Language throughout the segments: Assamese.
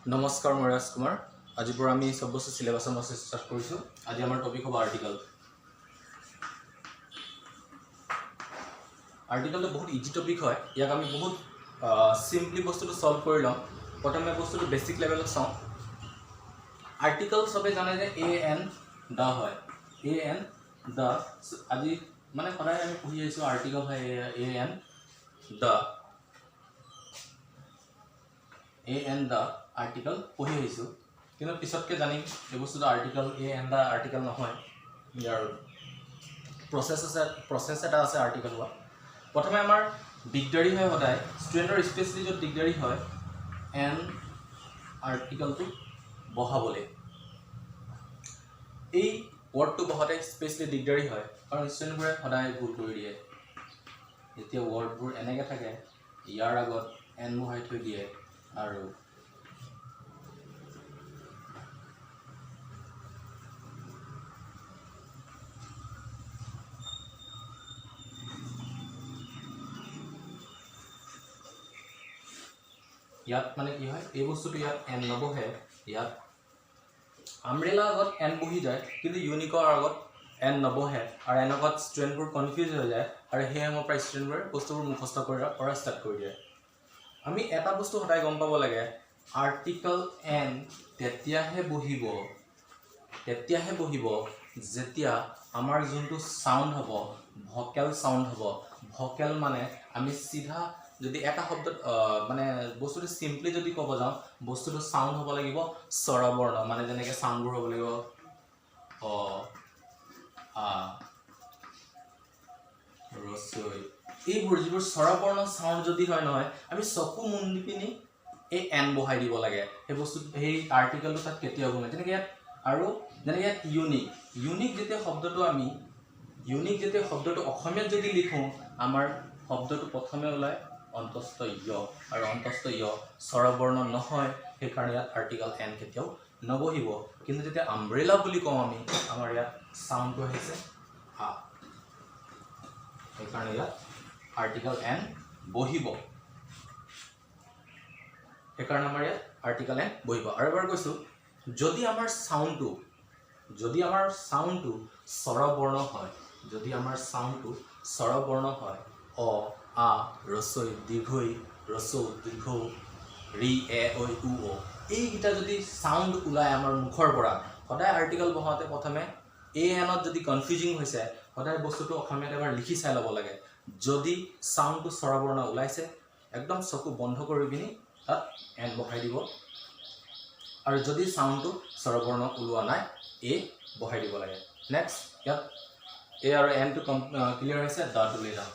नमस्कार मैं राज कुमार आज आम सब बस्तु सिलेबास स्टार्ट कर आज आम टपिक हम आर्टिकल आर्टिकल बहुत इजी टपिक है इक आम बहुत सिम्पली बस्तु सल्व कर लम प्रथम बस्तु बेसिक लेवल चाँ आर्टिकल सबे जाने ए एन द है ए एन द आज माने सदा आम पढ़ी आर्टिकल है a an the the article पढ़ी कि पिछतके जानिम ये बस्तु article a an the article नहय यार प्रसेस एटा आछे आर्टिकल हुआ प्रथमे आमार दिगदारी है सदाय स्टूडेंटर स्पेशली जो दिगदारी है एन आर्टिकल तो बहाबले এই ওয়ার্ডটো বহাতে স্পেশালি দিগদাৰি হয় কাৰণ স্টুডেন্টবোৰে সদায় ভুল কৰি দিয়ে যেতিয়া ওয়াৰ্ডবোৰ এনেকৈ থাকে ইয়াৰ আগত এন বহাই থৈ দিয়ে আৰু ইয়াত মানে কি হয় এই বস্তুটো ইয়াত এন নবহে ইয়াত আমব্ৰেলা আগত এন বহি যায় কিন্তু ইউনিকৰ আগত এন নবহে আৰু এন আগত স্টুডেন্টবোৰ কনফিউজ হৈ যায় আৰু সেই সময়ৰ পৰা স্টুডেন্টবোৰে বস্তুবোৰ মুখস্থ কৰা ষ্টাৰ্ট কৰি দিয়ে আমি এটা বস্তু সদায় গম পাব লাগে আৰ্টিকল এন তেতিয়াহে বহিব যেতিয়া আমাৰ যোনটো সাউন্ড হ'ব ভকেল সাউন্ড হ'ব ভকেল মানে আমি সিধা যদি এটা শব্দত মানে বস্তুটো সিম্পলি যদি ক'ব যাওঁ বস্তুটো সাউন্ড হ'ব লাগিব স্বৰবৰ্ণ মানে যেনেকৈ সাউন্ডবোৰ হ'ব লাগিব অ আ ৰসৈ এইবোৰ যিবোৰ স্বৰবৰ্ণ সাউন্ড যদি হয় নহয় আমি চকু মুন্দি পিনি এই এন বহাই দিব লাগে সেই বস্তু সেই আৰ্টিকেলটো তাত কেতিয়া হ'ব যেনেকৈ ইয়াত আৰু যেনেকৈ ইয়াত ইউনিক যেতিয়া শব্দটো অসমীয়াত যদি লিখোঁ আমাৰ শব্দটো প্ৰথমে ওলায় অন্তস্থ য় আৰু অন্তস্থ য় স্বৰবৰ্ণ নহয় সেইকাৰণে ইয়াত আৰ্টিকল এন কেতিয়াও নবহিব কিন্তু যেতিয়া আমব্ৰেলা বুলি কওঁ আমি আমাৰ ইয়াত সাউন্ডটো আহিছে আ সেইকাৰণে ইয়াত আৰ্টিকল এন বহিব সেইকাৰণে আমাৰ ইয়াত আৰ্টিকল এন বহিব আৰু এবাৰ কৈছোঁ যদি আমাৰ সাউন্ডটো স্বৰবৰ্ণ হয় অ আ ৰসৈ দীৰ্ঘৈ ৰসৌ দীৰ্ঘ ৰি এ ঐ উ অ এইকেইটা যদি সাউন্ড ওলায় আমাৰ মুখৰ পৰা সদায় আৰ্টিকল বহাওঁতে প্ৰথমে এ এনত যদি কনফিউজিং হৈছে সদায় বস্তুটো অসমীয়াত এবাৰ লিখি চাই ল'ব লাগে যদি সাউন্ডটো স্বৰবৰ্ণ ওলাইছে একদম চকু বন্ধ কৰি পিনি তাত এন বহাই দিব আৰু যদি সাউন্ডটো স্বৰবৰ্ণ ওলোৱা নাই এ বহাই দিব লাগে নেক্সট ইয়াত এ আৰু এনটো ক্লিয়াৰ হৈছে দাটো লৈ যাওঁ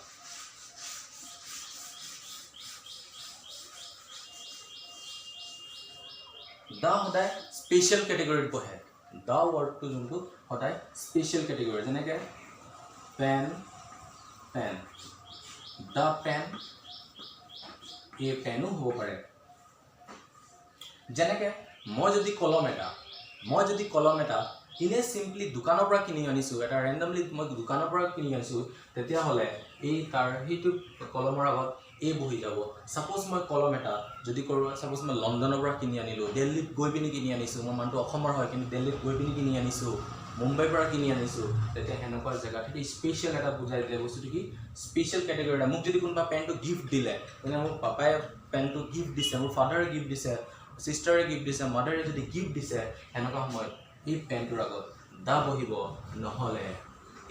দ সদায় স্পেচিয়েল কেটেগৰীত বহে দ ৱৰ্ডটো যোনটো সদায় স্পেচিয়েল কেটেগৰী যেনেকৈ পেন দ পেন এই পেনো হ'ব পাৰে যেনেকৈ মই যদি কলম এটা ইনে সিম্পলি দোকানৰ পৰা কিনি আনিছোঁ এটা ৰেণ্ডমলি মই দোকানৰ পৰা কিনি আনিছোঁ তেতিয়াহ'লে এই তাৰ সেইটো কলমৰ আগত এই বহি যাব সাপোজ মই কলম এটা যদি কৰোঁ সাপোজ মই লণ্ডনৰ পৰা কিনি আনিলোঁ দিল্লীত গৈ পিনি কিনি আনিছোঁ মই মানুহটো অসমৰ হয় কিন্তু দিল্লীত গৈ পিনি কিনি আনিছোঁ মুম্বাইৰ পৰা কিনি আনিছোঁ তেতিয়া সেনেকুৱা জেগাত সেইটো স্পেচিয়েল এটা বুজাই দিলে বস্তুটো কি স্পেচিয়েল কেটেগৰী এটা মোক যদি কোনোবা পেনটো গিফ্ট দিলে তেনে মোক পাপাই পেনটো গিফ্ট দিছে মোৰ ফাদাৰে গিফ্ট দিছে সিষ্টাৰে গিফ্ট দিছে মাদাৰে যদি গিফ্ট দিছে সেনেকুৱা সময়ত এই পেনটোৰ আগত দা বহিব নহ'লে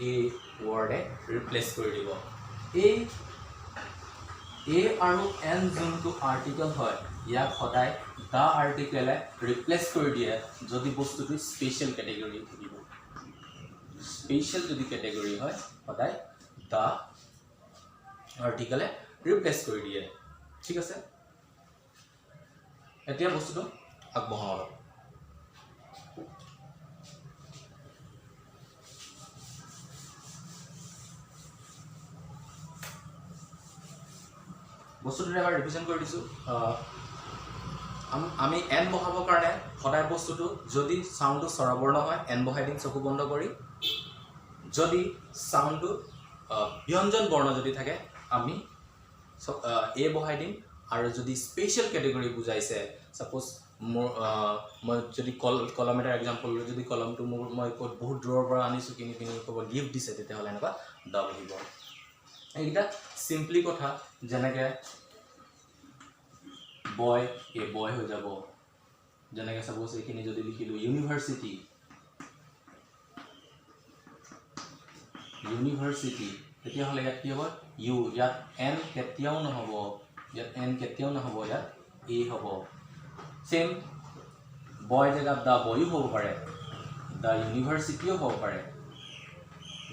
এই ৱৰ্ডে ৰিপ্লেচ কৰি দিব এই এ আৰু এন যোনটো আৰ্টিকল হয় ইয়াক সদায় দা আৰ্টিকেলে ৰিপ্লেচ কৰি দিয়ে যদি বস্তুটো স্পেচিয়েল কেটেগৰী থাকিব স্পেচিয়েল যদি কেটেগৰী হয় সদায় দা আৰ্টিকেলে ৰিপ্লেচ কৰি দিয়ে ঠিক আছে এতিয়া বস্তুটো আগবঢ়াওঁ অলপ বস্তুটো এবাৰ ৰিভিজন কৰি দিছোঁ আমি এন বহাবৰ কাৰণে সদায় বস্তুটো যদি সাউন্ডটো স্বৰবৰ্ণ হয় এন বহাই দিম চকু বন্ধ কৰি যদি সাউন্ডটো ব্যঞ্জন বৰ্ণ যদি থাকে আমি এ বহাই দিম আৰু যদি স্পেচিয়েল কেটেগৰি বুজাইছে সাপোজ মই যদি কলম এটা এক্সাম্পল লৈ যদি কলমটো মই বহুত দূৰৰ পৰা আনিছোঁ কিনি ক'ব গিফ্ট দিছে তেতিয়াহ'লে এনেকুৱা দা বহিব এইকেইটা চিম্পলি কথা যেনেকৈ বয় এই বয় হৈ যাব যেনেকৈ সাপোজ এইখিনি যদি লিখিলোঁ ইউনিভাৰ্চিটি তেতিয়াহ'লে ইয়াত কি হ'ব ইউ ইয়াত এন কেতিয়াও নহ'ব ইয়াত এ হ'ব সেম বয় জেগাত দা বয়ো হ'ব পাৰে দা ইউনিভাৰ্চিটিও হ'ব পাৰে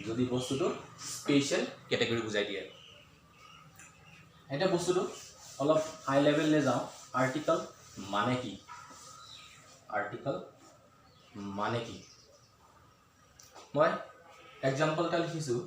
যদি বস্তুটো স্পেচিয়েল কেটেগৰি বুজাই দিয়ে এটা বস্তুটো অলপ হাই লেভেললৈ যাওঁ আৰ্টিকল মানে কি মই এক্সাম্পল এটা লিখিছোঁ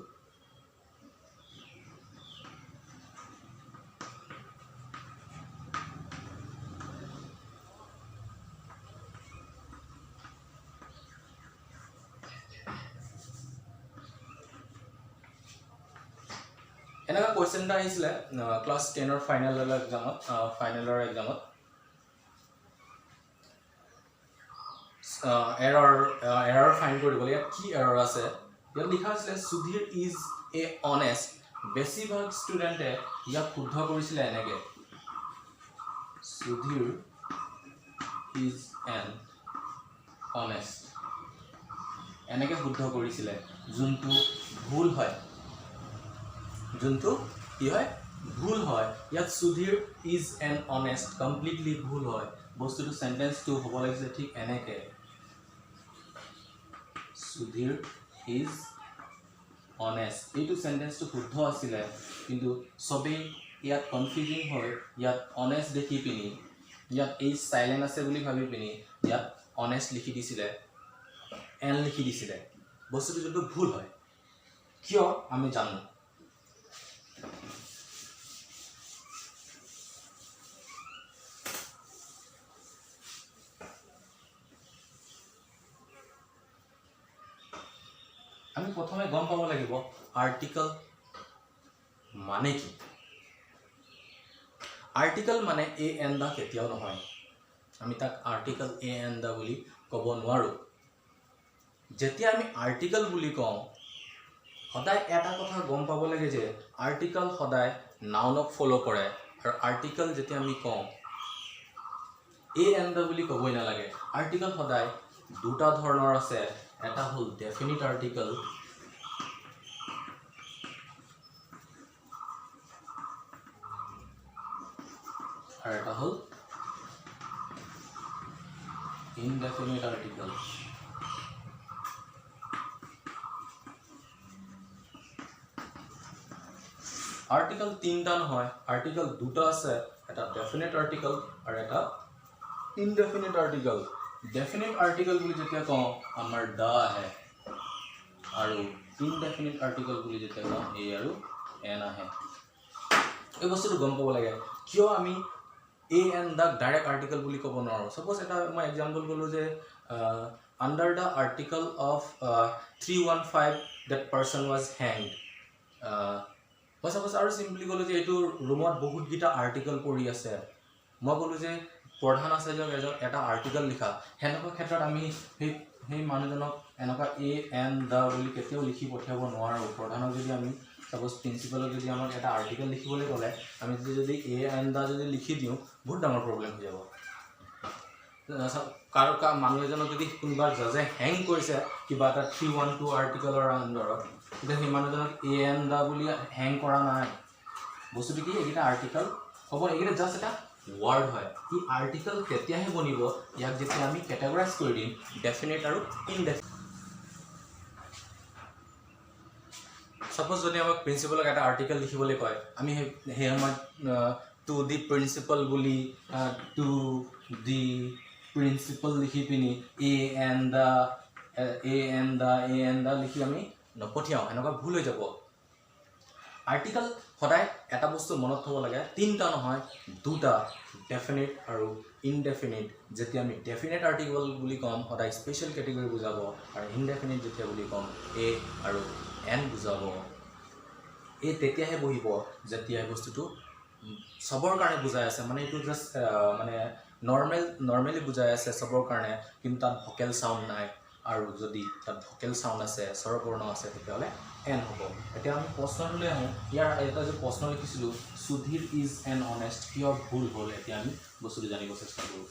এনেকুৱা কুৱেশ্যন এটা আহিছিলে ক্লাছ 10ৰ ফাইনেলৰ এক্সামত এৰৰ ফাইন কৰিবলৈ ইয়াত কি এৰৰ আছে ইয়াত লিখা আছিলে সুধীৰ ইজ এ অনেষ্ট বেছিভাগ ষ্টুডেণ্টে ইয়াক শুদ্ধ কৰিছিলে এনেকৈ সুধীৰ ইজ এন অনেষ্ট এনেকৈ শুদ্ধ কৰিছিলে যোনটো ভুল হয় ভুল হয় ইয়াত Sudhir is an honest completely ভুল হয় বস্তুটো সেন্টেন্সটো হ'ব লাগিছে ঠিক এনেকৈ সুধীৰ ইজ অনেষ্ট এইটো সেন্টেন্সটো শুদ্ধ আছিলে কিন্তু সবেই ইয়াত কনফিউজিং হয় ইয়াত অনেষ্ট দেখি পিনি ইয়াত এই সাইলেন্ট আছে বুলি ভাবি পিনি ইয়াত অনেষ্ট লিখি দিছিলে এন লিখি দিছিলে বস্তুটো যোনটো ভুল হয় কিয় আমি জানো আমি প্ৰথমে গম পাব লাগিব আৰ্টিকল মানে কি আৰ্টিকল মানে এ এন দা কেতিয়াও নহয় আমি তাক আৰ্টিকল এ এন দা বুলি ক'ব নোৱাৰোঁ যেতিয়া আমি আৰ্টিকল বুলি কওঁ সদায় এটা কথা গম পাব লাগে যে আৰ্টিকল সদায় নাউনক ফ'ল' কৰে আৰু আৰ্টিকল যেতিয়া আমি কওঁ এ এন দা বুলি ক'বই নালাগে আৰ্টিকল সদায় দুটা ধৰণৰ আছে এটা হ'ল ডেফিনিট আৰ্টিকল আৰু এটা হ'ল ইনডেফিনিট আৰ্টিকল আৰ্টিকল তিনিটা নহয় আৰ্টিকল দুটা আছে এটা ডেফিনিট আৰ্টিকল আৰু এটা ইনডেফিনিট আৰ্টিকল ডেফিনিট আৰ্টিকল বুলি যেতিয়া কওঁ আমাৰ দা আহে আৰু ইনডেফিনিট আৰ্টিকল বুলি যেতিয়া কওঁ এ আৰু এন আহে এই বস্তুটো গম পাব লাগে কিয় আমি এ এন দাক ডাইৰেক্ট আৰ্টিকল বুলি ক'ব নোৱাৰোঁ সাপোজ এটা মই এক্সাম্পল ক'লোঁ যে under the article of 315 that person was hanged মই সাপোজ আৰু চিম্পলি ক'লোঁ যে এইটো ৰুমত বহুতকেইটা আৰ্টিকল পৰি আছে মই ক'লোঁ যে প্ৰধান আচাৰ্যক এটা আৰ্টিকল লিখা সেনেকুৱা ক্ষেত্ৰত আমি সেই মানুহজনক এনেকুৱা এ এন দা বুলি কেতিয়াও লিখি পঠিয়াব নোৱাৰোঁ প্ৰধানক যদি আমি সাপোজ প্ৰিন্সিপালক যদি আমাক এটা আৰ্টিকল লিখিবলৈ ক'লে আমি যদি এ এন দা যদি লিখি দিওঁ বহুত ডাঙৰ প্ৰব্লেম হৈ যাব মানুহ এজনক যদি কোনোবা জাজে হেং কৰিছে কিবা এটা 312 আৰ্টিকলৰ আণ্ডাৰত তেতিয়া সেই মানুহজনক এ এন দা বুলি হেং কৰা নাই বস্তুটো কি এইকেইটা আৰ্টিকল হ'ব এইকেইটা জাষ্ট এটা ৱাৰ্ড হয় ই আৰ্টিকল কেতিয়াহে বনিব ইয়াক যেতিয়া আমি কেটেগৰাইজ কৰি দিম ডেফিনিট আৰু ইনডেফিনিট সাপোজ যদি আমাক প্ৰিন্সিপালক এটা আৰ্টিকল লিখিবলৈ কয় আমি সেই সময়ত টু দি প্ৰিন্সিপাল বুলি টু দি প্ৰিন্সিপাল লিখি পিনি এ এন দা লিখি আমি নপঠিয়াওঁ এনেকুৱা ভুল হৈ যাব আৰ্টিকল সদায় এটা বস্তু মনত থ'ব লাগে তিনিটা নহয় দুটা ডেফিনিট আৰু ইনডেফিনিট যেতিয়া আমি ডেফিনিট আৰ্টিকল বুলি ক'ম সদায় স্পেচিয়েল কেটেগৰি বুজাব আৰু ইনডেফিনিট যেতিয়া বুলি ক'ম এ আৰু এন বুজাব এই তেতিয়াহে বহিব যেতিয়া বস্তুটো সবৰ কাৰণে বুজাই আছে মানে এইটো জাষ্ট মানে নৰ্মেলি বুজাই আছে সবৰ কাৰণে কিন্তু তাত ভকেল সাউন্ড নাই আৰু যদি তাত ভকেল সাউন্ড আছে স্বৰবৰ্ণ আছে তেতিয়াহ'লে এন হ'ব এতিয়া আমি প্ৰশ্নটোলৈ আহোঁ ইয়াৰ এটা যে প্ৰশ্ন লিখিছিলোঁ সুধীৰ ইজ এন অনেষ্ট কিয় ভুল হ'ল এতিয়া আমি বস্তুটো জানিব চেষ্টা কৰোঁ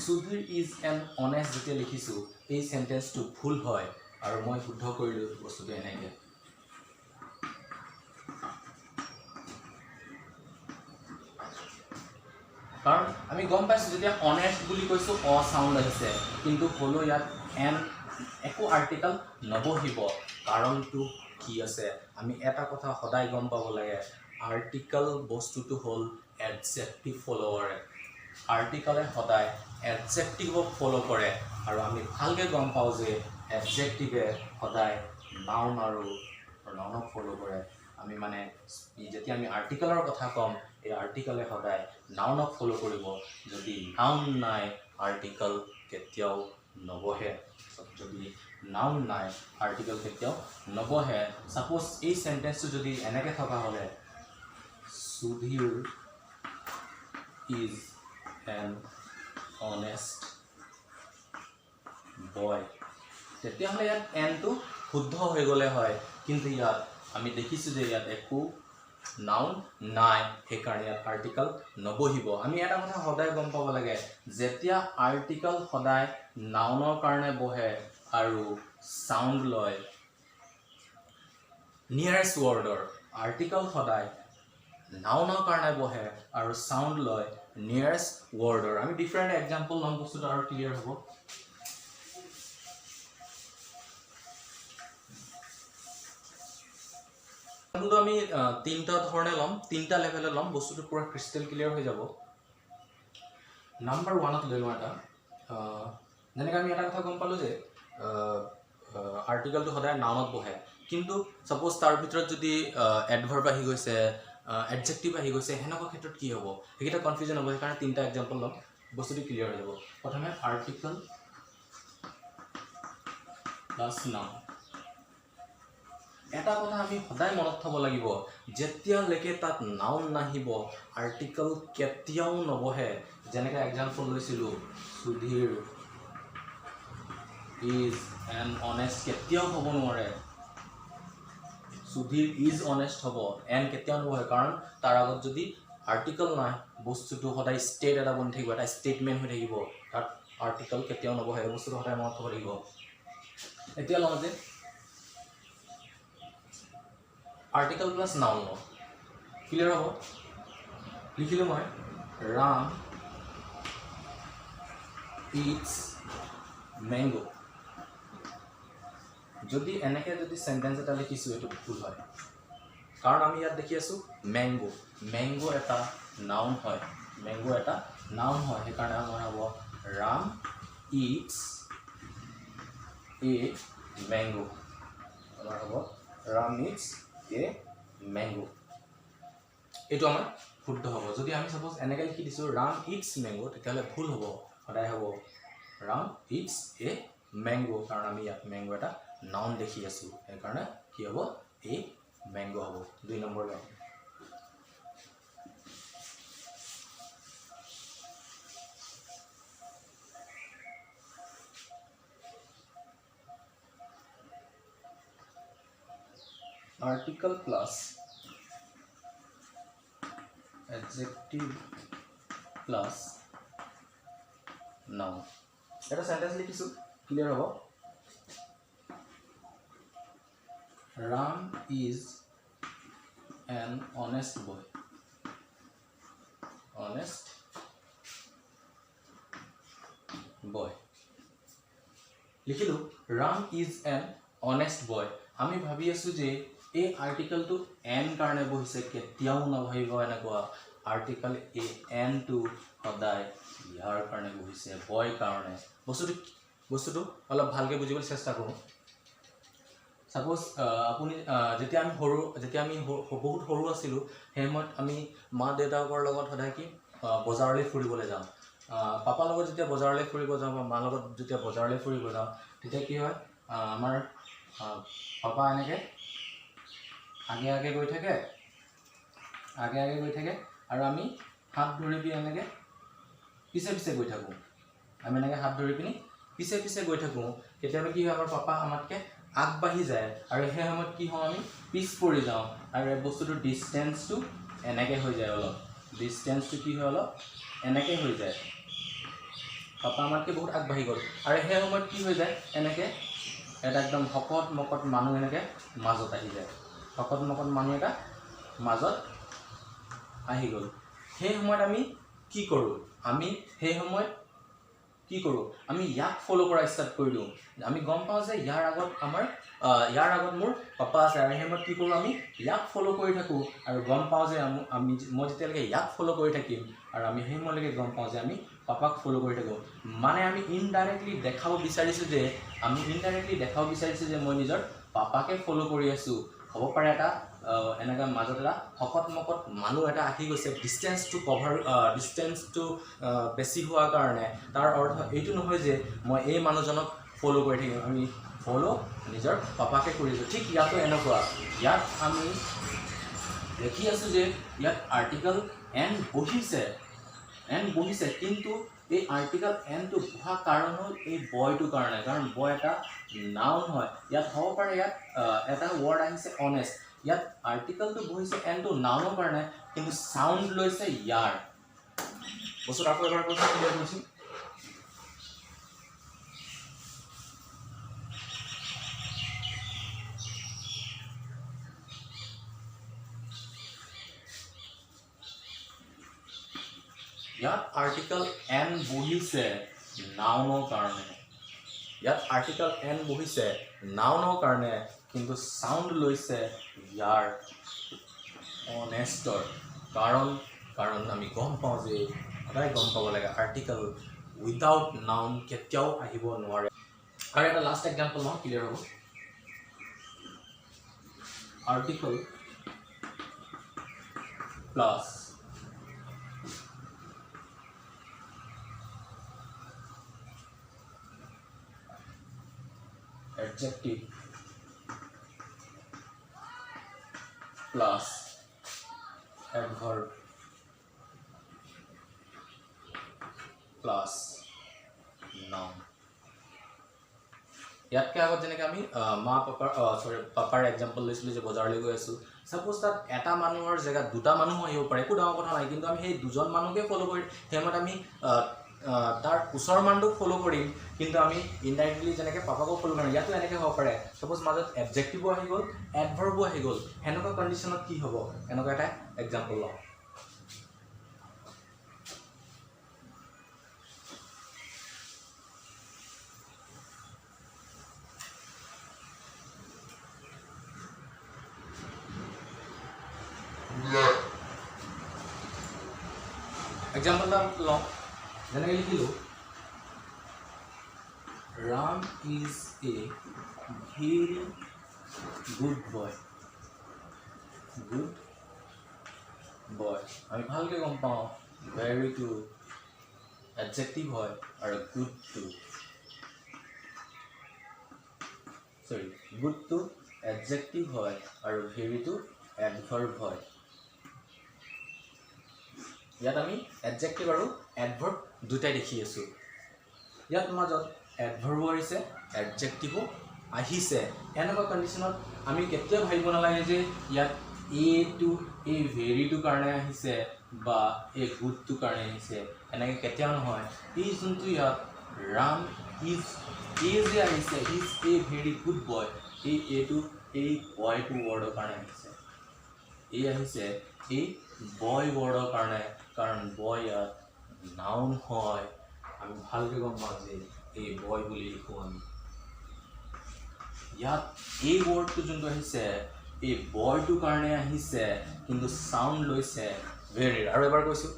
Sudhir is an honest যেতিয়া লিখিছোঁ এই সেন্টেন্সটো ভুল হয় আৰু মই শুদ্ধ কৰিলোঁ বস্তুটো এনেকৈ কাৰণ আমি গম পাইছোঁ যেতিয়া অনেষ্ট বুলি কৈছোঁ অ সাউন্ড আহিছে কিন্তু হ'লেও ইয়াত এন একো আৰ্টিকল নবহিব কাৰণটো কি আছে আমি এটা কথা সদায় গম পাব লাগে আৰ্টিকল বস্তুটো হ'ল এডজেক্টিভ ফলোৱাৰ আৰ্টিকলে সদায় এডজেক্টিভক ফলো কৰে আৰু আমি ভালকৈ গম পাওঁ যে এডজেক্টিভে সদায় নাউন আৰু নাউনক ফলো কৰে আমি মানে যেতিয়া আমি আৰ্টিকলৰ কথা ক'ম এই আৰ্টিকলে সদায় নাউনক ফলো কৰিব যদি নাউন নাই আৰ্টিকল কেতিয়াও নবহে যদি নাউন নাই আৰ্টিকল কেতিয়াও নবহে সাপোজ এই সেন্টেন্সটো যদি এনেকৈ থকা হ'লে Sudhir is an honest boy তেতিয়াহ'লে ইয়াত এনটো শুদ্ধ হৈ গ'লে হয় কিন্তু ইয়াত আমি দেখিছোঁ যে ইয়াত একো নাউন নাই সেইকাৰণে ইয়াত আৰ্টিকল নবহিব আমি এটা কথা সদায় গম পাব লাগে যেতিয়া আৰ্টিকল সদায় নাউনৰ কাৰণে বহে আৰু সাউন্ড লয় নিয়াৰেষ্ট ৱৰ্ডৰ আৰ্টিকল সদায় নাউনৰ কাৰণে বহে আৰু সাউন্ড লয় নিয়াৰেষ্ট ৱৰ্ডৰ আমি ডিফাৰেণ্ট এক্সাম্পল ল'ম বস্তুটো আৰু ক্লিয়াৰ হ'ব আমি তিনিটা ধৰণে ল'ম তিনিটা লেভেলে ল'ম বস্তুটো পুৰা ক্ৰিষ্টেল ক্লিয়াৰ হৈ যাব নাম্বাৰ 1ত লৈ লওঁ এটা যেনেকৈ আমি এটা কথা গম পালোঁ যে আৰ্টিকলটো সদায় নাউনত বহে কিন্তু সাপোজ তাৰ ভিতৰত যদি এডভাৰ্ব আহি গৈছে এডজেক্টিভ আহি গৈছে হেনেকুৱা ক্ষেত্ৰত কি হ'ব সেইকেইটা কনফিউজন হ'ব সেইকাৰণে তিনিটা এক্সাম্পল ল'ম বস্তুটো ক্লিয়াৰ হৈ যাব প্ৰথমে আৰ্টিকল প্লাছ নাউন এটা কথা আমি সদায় মনত থ'ব লাগিব যেতিয়ালৈকে তাত নাউন নাহিব আৰ্টিকল কেতিয়াও নবহে যেনেকৈ এক্সাম্পল লৈছিলোঁ সুধীৰ ইজ এন অনেষ্ট কেতিয়াও হ'ব নোৱাৰে সুধীৰ ইজ অনেষ্ট হ'ব এন কেতিয়াও নবহে কাৰণ তাৰ আগত যদি আৰ্টিকল নাই বস্তুটো সদায় ষ্টেট এটা বনি থাকিব এটা ষ্টেটমেণ্ট হৈ থাকিব তাত আৰ্টিকল কেতিয়াও নবহে এই বস্তুটো সদায় মনত থ'ব লাগিব এতিয়া লওঁ যে আৰ্টিকল প্লাছ নাউন লওঁ ক্লিয়াৰ হ'ব লিখিলোঁ মই ৰাম ইটছ মেংগো যদি এনেকৈ যদি সেন্টেন্স এটা লিখিছোঁ এইটো ভুল হয় কাৰণ আমি ইয়াত দেখি আছোঁ মেংগো এটা নাউন হয় সেইকাৰণে আমাৰ হ'ব ৰাম ইটছ এ মেংগো আমাৰ হ'ব ৰাম ইটছ এ মেংগো এইটো আমাৰ শুদ্ধ হ'ব যদি আমি সাপোজ এনেকৈ লিখি দিছোঁ ৰাম ইটছ মেংগো তেতিয়াহ'লে ভুল হ'ব সদায় হ'ব ৰাম ইটছ এ মেংগো কাৰণ আমি ইয়াত মেংগো এটা নাউন দেখি আছোঁ সেইকাৰণে কি হ'ব এ মেংগো হ'ব 2 number line article plus adjective plus noun এটা সেন্টেন্স লিখিছোঁ ক্লিয়াৰ হ'ব Ram is an honest boy লিখিলোঁ Ram is an honest boy আমি ভাবি আছোঁ যে এই আৰ্টিকলটো এন কাৰণে বহিছে কেতিয়াও নভাবিব এনেকুৱা আৰ্টিকল এই এনটো সদায় ইয়াৰ কাৰণে বহিছে বয় কাৰণে বস্তুটো অলপ ভালকৈ বুজিবলৈ চেষ্টা কৰোঁ সাপোজ আপুনি যেতিয়া আমি বহুত সৰু আছিলোঁ সেই সময়ত আমি মা দেউতাকৰ লগত সদায় কি বজাৰলৈ ফুৰিবলৈ যাওঁ পাপাৰ লগত যেতিয়া বজাৰলৈ ফুৰিব যাওঁ বা মাৰ লগত যেতিয়া বজাৰলৈ ফুৰিব যাওঁ তেতিয়া কি হয় আমাৰ পাপা এনেকৈ আগে আগে গৈ থাকে আৰু আমি হাত ধৰি পিনি এনেকৈ পিছে পিছে গৈ থাকোঁ আমি এনেকৈ হাত ধৰি পিনি পিছে পিছে গৈ থাকোঁ কেতিয়াবা কি হয় আমাৰ পাপা আমাতকৈ আগবাঢ়ি যায় আৰু সেই সময়ত কি হওঁ আমি পিছ পৰি যাওঁ আৰু এই বস্তুটোৰ ডিষ্টেঞ্চটো এনেকৈ হৈ যায় অলপ ডিষ্টেঞ্চটো কি হয় অলপ এনেকৈ হৈ যায় পাপা আমাতকৈ বহুত আগবাঢ়ি গ'ল আৰু সেই সময়ত কি হৈ যায় এনেকৈ এটা একদম শকত মকত মানুহ এনেকৈ মাজত আহি যায় শকত মকত মানুহ এটা মাজত আহি গ'ল সেই সময়ত আমি কি কৰোঁ আমি সেই সময়ত কি কৰোঁ আমি ইয়াক ফ'ল' কৰা ষ্টাৰ্ট কৰি দিওঁ আমি গম পাওঁ যে ইয়াৰ আগত মোৰ পাপা আছে আৰু সেই সময়ত কি কৰোঁ আমি ইয়াক ফ'ল' কৰি থাকোঁ আৰু গম পাওঁ যে মই যেতিয়ালৈকে ইয়াক ফ'ল' কৰি থাকিম আৰু আমি সেই সময়লৈকে গম পাওঁ যে আমি পাপাক ফ'ল' কৰি থাকোঁ মানে আমি ইনডাইৰেক্টলি দেখাব বিচাৰিছোঁ যে মই নিজৰ পাপাকে ফ'ল' কৰি আছোঁ হ'ব পাৰে এটা এনেকুৱা মাজত এটা শকত মকত মানুহ এটা আহি গৈছে ডিষ্টেঞ্চটো বেছি হোৱাৰ কাৰণে তাৰ অৰ্থ এইটো নহয় যে মই এই মানুহজনক ফ'ল' কৰি থাকিম আমি ফ'ল' নিজৰ পাপাকে কৰিছোঁ ঠিক ইয়াতো এনেকুৱা ইয়াত আমি দেখি আছোঁ যে ইয়াত আৰ্টিকল এন বহিছে কিন্তু এই আৰ্টিকল এনটো বহা কাৰণ হ'ল এই বয়টোৰ কাৰণে কাৰণ বয় এটা নাউন হয় ইয়াত হ'ব পাৰে ইয়াত এটা ৱৰ্ড আহিছে অনেষ্ট ইয়াত আৰ্টিকলটো বহিছে এনটো নাউনৰ কাৰণে কিন্তু চাউণ্ড লৈছে ইয়াৰ বস্তুটো আকৌ এবাৰ কৈছোঁ ক্লিয়াৰ কৰিছোঁ ইয়াত আৰ্টিকল এন বহিছে নাউনৰ কাৰণে কিন্তু চাউণ্ড লৈছে ইয়াৰ অনেষ্টৰ কাৰণ আমি গম পাওঁ যে সদায় গম পাব লাগে আৰ্টিকল উইদাউট নাউন কেতিয়াও আহিব নোৱাৰে আৰু এটা লাষ্ট এক্সাম্পল লওঁ ক্লিয়াৰ হ'ব article plus adjective plus adverb plus noun ইয়াতকৈ আগত যেনেকৈ আমি পাপাৰ এক্সাম্পল লৈছিলোঁ যে বজাৰলৈ গৈ আছোঁ ছাপ'জ তাত এটা মানুহৰ জেগাত দুটা মানুহ আহিব পাৰে একো ডাঙৰ কথা নাই কিন্তু আমি সেই দুজন মানুহকে ফ'ল' কৰিম সেই সময়ত আমি তাৰ ওচৰৰ মানুহটোক ফ'ল' কৰিম কিন্তু আমি ইনডাইৰেক্টলি যেনেকৈ পাপাকো ফ'ল' কৰিম ইয়াতো এনেকৈ হ'ব পাৰে ছাপ'জ মাজত এডজেক্টিভো আহি গ'ল এডভাৰ্বো আহি গ'ল সেনেকুৱা কণ্ডিশ্যনত কি হ'ব এনেকুৱা এটা এক্সাম্পল লওঁ এক্সাম্পল এটা লওঁ যেনেকৈ লিখিলোঁ Ram is a very good boy. আমি ভালকৈ গম পাওঁ very to adjective হয় আৰু good to adjective হয় আৰু very to adverb হয় ইয়াত আমি adjective আৰু adverb দুটাই দেখি আছোঁ ইয়াত মাজত এডভাৰ্বো আহিছে এডজেক্টিভো আহিছে এনেকুৱা কণ্ডিশ্যনত আমি কেতিয়াও ভাবিব নালাগে যে ইয়াত এইটো এই ভেৰিটোৰ কাৰণে আহিছে বা এই গুডটোৰ কাৰণে আহিছে এনেকৈ কেতিয়াও নহয় এই যোনটো ইয়াত ৰাম ইজ যে আহিছে is a very good boy এইটো এই বয়টো ৱৰ্ডৰ কাৰণে আহিছে এই আহিছে এই বয় ৱৰ্ডৰ কাৰণে কাৰণ বয় ইয়াত নাউন হয় আমি ভালকৈ গম পাওঁ যে এই বয় বুলি লিখোঁ আমি ইয়াত এই ৱৰ্ডটো যোনটো আহিছে এই বয়টোৰ কাৰণে আহিছে কিন্তু চাউণ্ড লৈছে ভেৰিৰ আৰু এবাৰ কৈছোঁ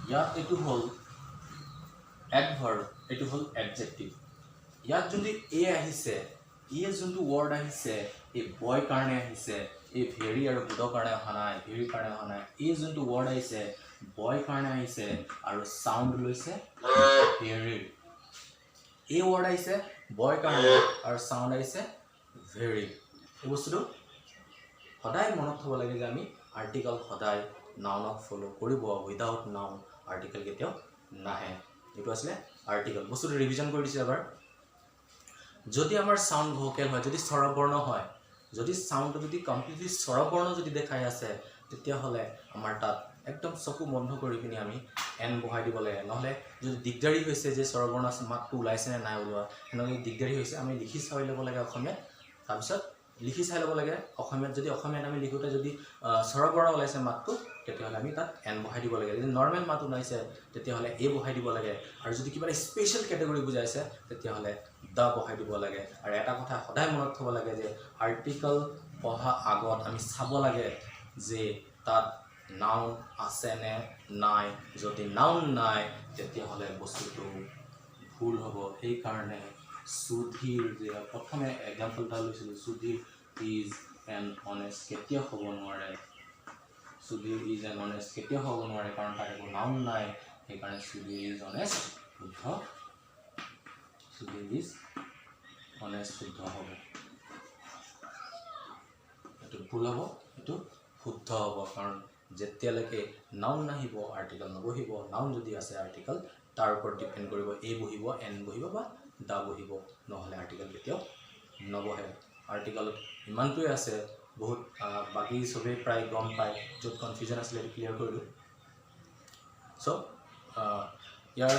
ইয়াত এইটো হ'ল এডভাৰ্ব, এইটো হ'ল এডজেক্টিভ। ইয়াত যদি এ আহিছে, ইয়ে যোনটো ৱৰ্ড আহিছে এই বয় কাৰণে আহিছে, এই ভেৰি আৰু গুডৰ কাৰণে অহা নাই, ভেৰিৰ কাৰণে অহা নাই। এই যোনটো ৱৰ্ড আহিছে বয় কাৰণে আহিছে আৰু চাউণ্ড লৈছে ভেৰিৰ। এই ৱৰ্ড আহিছে বয় কাৰণে আৰু চাউণ্ড আহিছে ভেৰি। এই বস্তুটো সদায় মনত থ'ব লাগে যে আমি আৰ্টিকল সদায় নাউনক ফ'ল' কৰিব, উইদাউট নাউন আৰ্টিকল কেতিয়াও নাহে। এইটো আছিলে আৰ্টিকল। বস্তুটো ৰিভিজন কৰি দিছোঁ এবাৰ। যদি আমাৰ চাউণ্ড ভোকেল হয়, যদি স্বৰবৰ্ণ হয়, যদি চাউণ্ডটো যদি কমপ্লিটলি স্বৰবৰ্ণ যদি দেখাই আছে, তেতিয়াহ'লে আমাৰ তাত একদম চকু বন্ধ কৰি পিনি আমি এন বহাই দিব লাগে। নহ'লে যদি দিগদাৰী হৈছে যে স্বৰবৰ্ণ মাতটো ওলাইছে নে নাই ওলোৱা, সেনেকৈ দিগদাৰী হৈছে, আমি লিখি চাই ল'ব লাগে অসমীয়াত। তাৰপিছত লিখি চাই ল'ব লাগে অসমীয়াত। যদি অসমীয়াত আমি লিখোঁতে যদি স্বৰবৰ্ণ ওলাইছে মাতটো, তেতিয়াহ'লে আমি তাত এন বহাই দিব লাগে। যদি নৰ্মেল মাত ওলাইছে তেতিয়াহ'লে এ বহাই দিব লাগে। আৰু যদি কিবা এটা স্পেচিয়েল কেটেগৰী বুজাইছে তেতিয়াহ'লে দ্য বহাই দিব লাগে। আৰু এটা কথা সদায় মনত থ'ব লাগে যে আৰ্টিকল পঢ়া আগত আমি চাব লাগে যে তাত নাউন আছে নে নাই। যদি নাউন নাই তেতিয়াহ'লে বস্তুটো ভুল হ'ব। সেইকাৰণে সুধীৰ, যে প্ৰথমে এক্সাম্পল এটা লৈছিলোঁ, সুধীৰ ইজ এন অনেষ্ট, কেতিয়াও হ'ব নোৱাৰে। সুধীৰ ইজ এন অনেষ্ট কেতিয়াও হ'ব নোৱাৰে, কাৰণ তাৰ একো নাউন নাই। সেইকাৰণে সুধীৰ ইজ অনেষ্ট শুদ্ধ, সুধীৰ ইজ অনেষ্ট শুদ্ধ হ'ব। এইটো ভুল হ'ব, এইটো শুদ্ধ হ'ব। কাৰণ যেতিয়ালৈকে নাউন নাহিব আৰ্টিকল নবহিব। নাউন যদি আছে আৰ্টিকল তাৰ ওপৰত ডিপেণ্ড কৰিব, এ বহিব, এন বহিব বা দা বহিব, নহ'লে আৰ্টিকল কেতিয়াও নবহে। আৰ্টিকলত ইমানটোৱে আছে, বহুত বাকী চবেই প্ৰায় গম পায়। য'ত কনফিউজন আছিলে সেইটো ক্লিয়াৰ কৰিলোঁ। চ' ইয়াৰ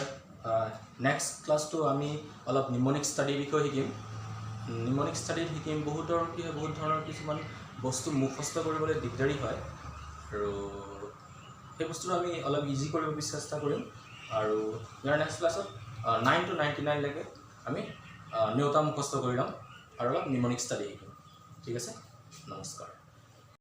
নেক্সট ক্লাছটো আমি অলপ নিমনিক ষ্টাডিৰ বিষয়ে শিকিম। নিমনিক ষ্টাডিত শিকিম বহুতৰ কি হয়, বহুত ধৰণৰ কিছুমান বস্তু মুখস্থ কৰিবলৈ দিগদাৰী হয়, আৰু সেই বস্তুটো আমি অলপ ইজি কৰিব চেষ্টা কৰিম। আৰু ইয়াৰ নেক্সট ক্লাছত 9 to 99 লৈকে আমি নেওতা মুখস্থ কৰি ল'ম আৰু অলপ নিমনিক ষ্টাডি শিকিম। ঠিক আছে, নমস্কাৰ।